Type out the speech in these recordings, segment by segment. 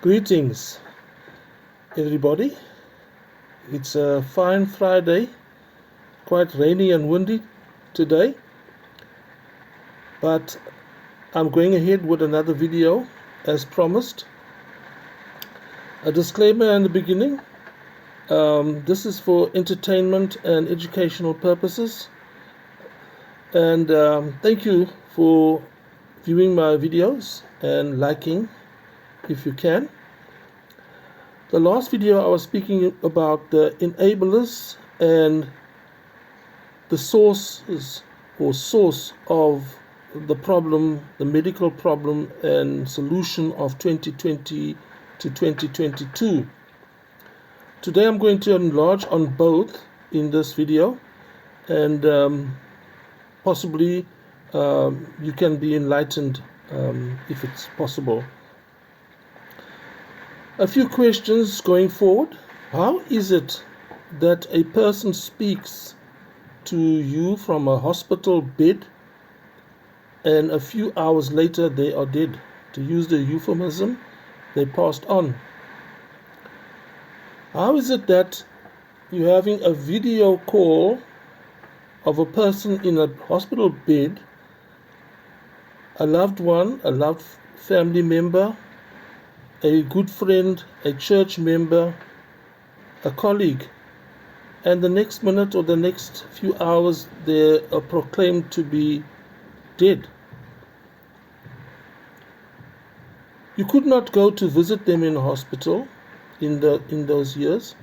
Greetings, everybody. It's a fine Friday, quite rainy and windy today, but I'm going ahead with another video as promised. A disclaimer in the beginning. This is for entertainment and educational purposes, and thank you for viewing my videos and liking if you can. The last video I was speaking about the enablers and the sources or source of the problem, the medical problem and solution of 2020 to 2022. Today I'm going to enlarge on both in this video, and possibly you can be enlightened if it's possible. A few questions going forward. How is it that a person speaks to you from a hospital bed and a few hours later they are dead? To use the euphemism, they passed on. How is it that you're having a video call of a person in a hospital bed, a loved one, a loved family member, a good friend, a church member, a colleague, and the next minute or the next few hours they are proclaimed to be dead? You could not go to visit them in a hospital in those years,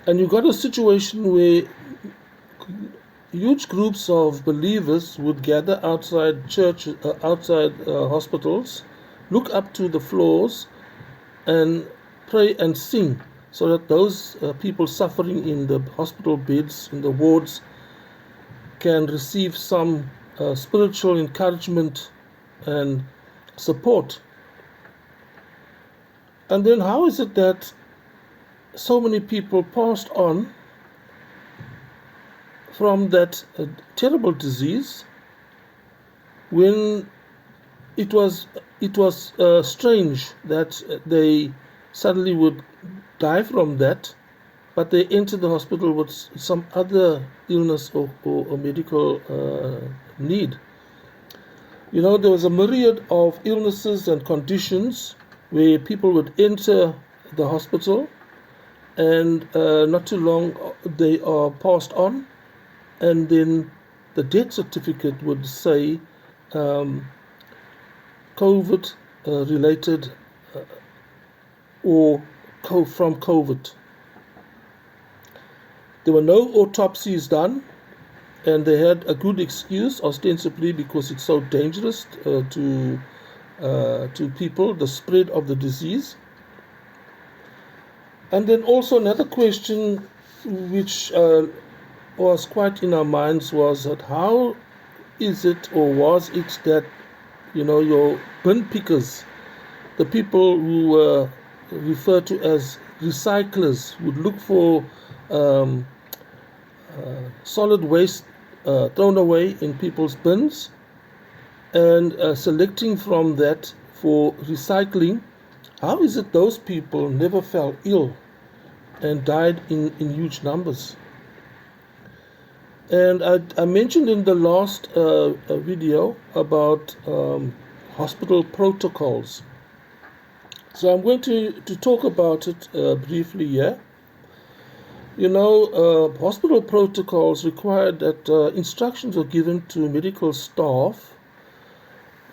and you got a situation where huge groups of believers would gather outside church, outside hospitals, look up to the floors, and pray and sing, so that those people suffering in the hospital beds, in the wards, can receive some spiritual encouragement and support. And then how is it that so many people passed on from that terrible disease when it was strange that they suddenly would die from that, but they entered the hospital with some other illness or medical need? You know, there was a myriad of illnesses and conditions where people would enter the hospital, and not too long they are passed on, and then the death certificate would say COVID related or from COVID. There were no autopsies done, and they had a good excuse, ostensibly because it's so dangerous to people, the spread of the disease. And then also another question which was quite in our minds was that how is it, or was it, that your bin pickers, the people who were referred to as recyclers, would look for solid waste thrown away in people's bins, and selecting from that for recycling? How is it those people never fell ill and died in huge numbers? And I mentioned in the last video about hospital protocols. So I'm going to talk about it briefly here. Hospital protocols required that instructions were given to medical staff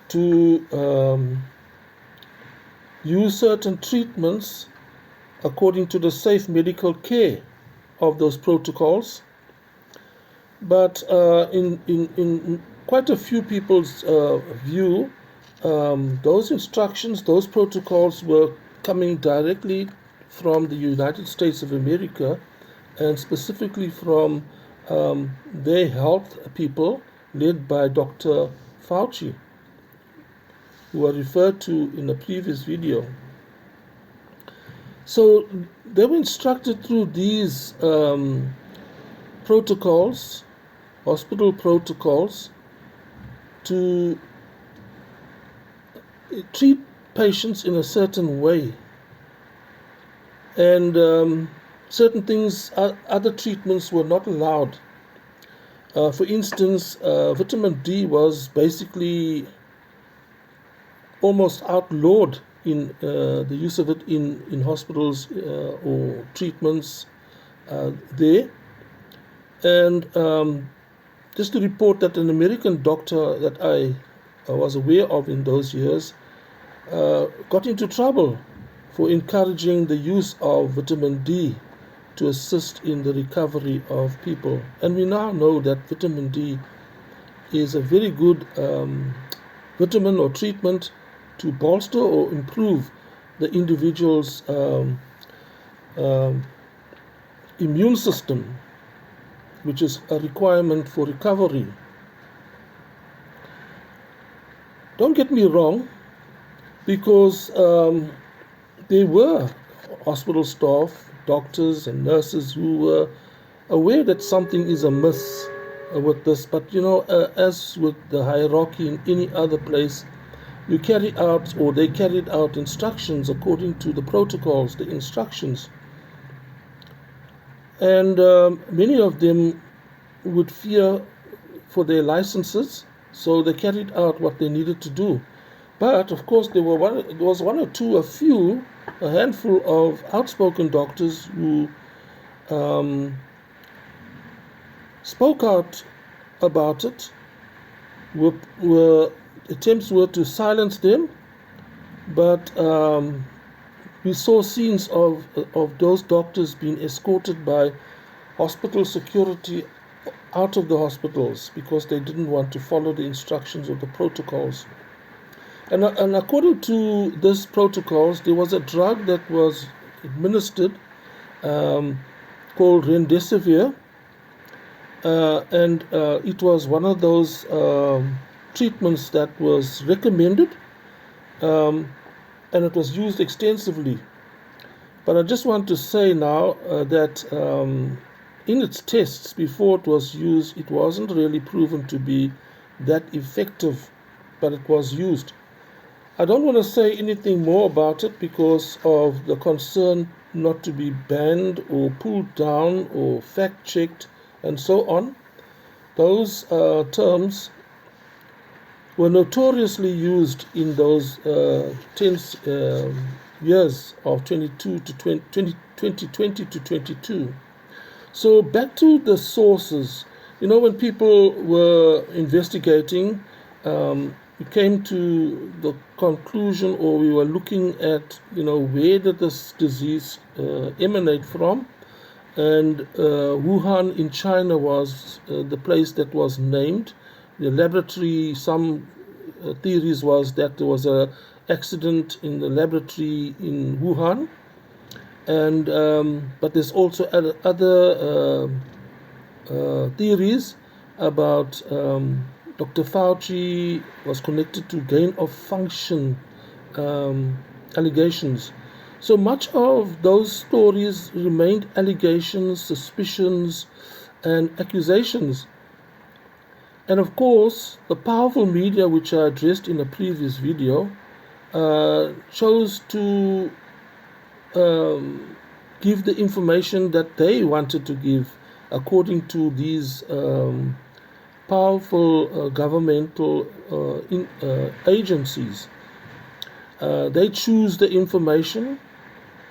to use certain treatments according to the safe medical care of those protocols. But in quite a few people's view, those instructions, those protocols were coming directly from the United States of America, and specifically from their health people led by Dr. Fauci, who I referred to in a previous video. So they were instructed through these protocols, hospital protocols, to treat patients in a certain way, and certain things, other treatments were not allowed. For instance, vitamin D was basically almost outlawed in the use of it in hospitals or treatments there. And just to report that an American doctor that I was aware of in those years got into trouble for encouraging the use of vitamin D to assist in the recovery of people. And we now know that vitamin D is a very good vitamin or treatment to bolster or improve the individual's immune system, which is a requirement for recovery. Don't get me wrong, because there were hospital staff, doctors and nurses who were aware that something is amiss with this, but as with the hierarchy in any other place, you carry out, or they carried out, instructions according to the protocols, the instructions. And many of them would fear for their licenses, so they carried out what they needed to do. But of course, there was one or two, a handful of outspoken doctors who spoke out about it. Attempts were to silence them, but we saw scenes of those doctors being escorted by hospital security out of the hospitals because they didn't want to follow the instructions of the protocols. And according to these protocols, there was a drug that was administered called remdesivir, and it was one of those treatments that was recommended, and it was used extensively. But I just want to say now that in its tests before it was used, it wasn't really proven to be that effective, but it was used. I don't want to say anything more about it because of the concern not to be banned or pulled down or fact-checked and so on. Those terms were notoriously used in those 10 years of 2020 to 22. So back to the sources. When people were investigating, we came to the conclusion, or we were looking at, where did this disease emanate from? And Wuhan in China was the place that was named. The laboratory, some theories was that there was an accident in the laboratory in Wuhan, and but there's also other theories about Dr. Fauci was connected to gain of function allegations. So much of those stories remained allegations, suspicions, and accusations. And of course, the powerful media, which I addressed in a previous video, chose to give the information that they wanted to give according to these powerful governmental agencies. They choose the information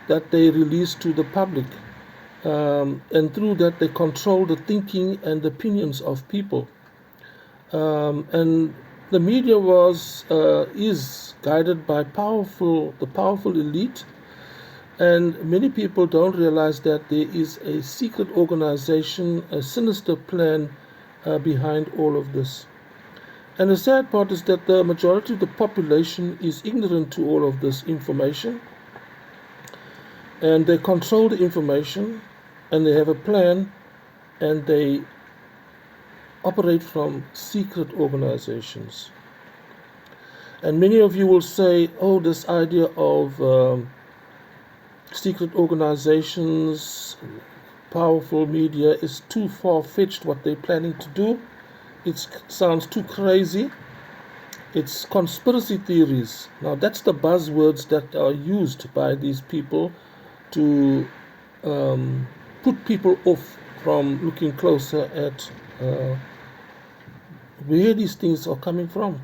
that they release to the public, and through that they control the thinking and opinions of people. And the media is guided by the powerful elite, and many people don't realize that there is a secret organization, a sinister plan behind all of this. And the sad part is that the majority of the population is ignorant to all of this information, and they control the information, and they have a plan, and they operate from secret organizations. And many of you will say, oh, this idea of secret organizations, powerful media is too far-fetched what they're planning to do. It sounds too crazy. It's conspiracy theories. Now, that's the buzzwords that are used by these people to put people off from looking closer at where these things are coming from.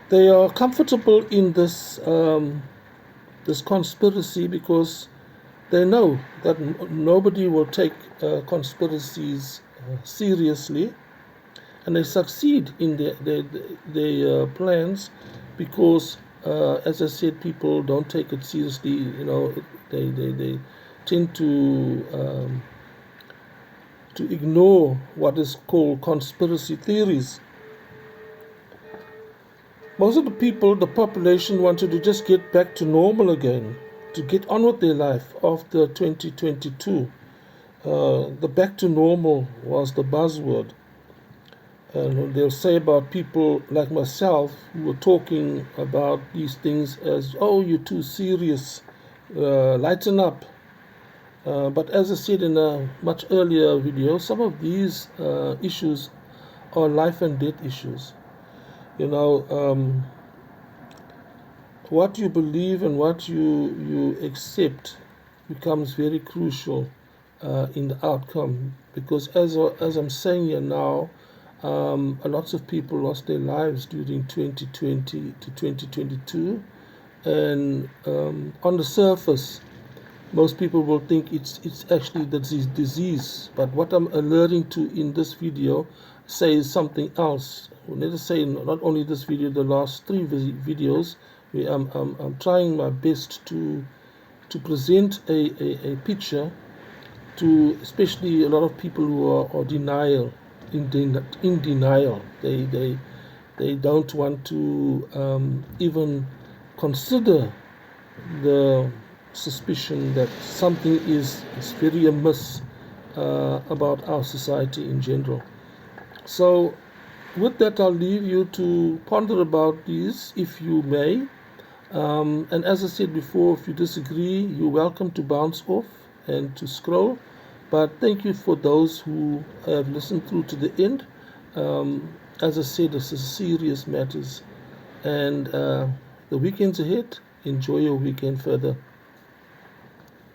They are comfortable in this this conspiracy because they know that nobody will take conspiracies seriously, and they succeed in their plans because, as I said, people don't take it seriously. You know, they tend to ignore what is called conspiracy theories. Most of the people, the population, wanted to just get back to normal again, to get on with their life after 2022. The back to normal was the buzzword. And they'll say about people like myself who were talking about these things as, oh, you're too serious, lighten up. But as I said in a much earlier video, some of these issues are life and death issues. You know, what you believe and what you accept becomes very crucial in the outcome, because as I'm saying here now, lots of people lost their lives during 2020 to 2022, and on the surface, most people will think it's actually the disease. But what I'm alerting to in this video says something else. Let us say not only this video, the last 3 videos, where I'm trying my best to present a picture to especially a lot of people who are in denial. They don't want to even consider the suspicion that something is very amiss about our society in general. So with that, I'll leave you to ponder about these if you may. And as I said before, if you disagree, you're welcome to bounce off and to scroll. But thank you for those who have listened through to the end. As I said, this is serious matters. And the weekend's ahead. Enjoy your weekend further.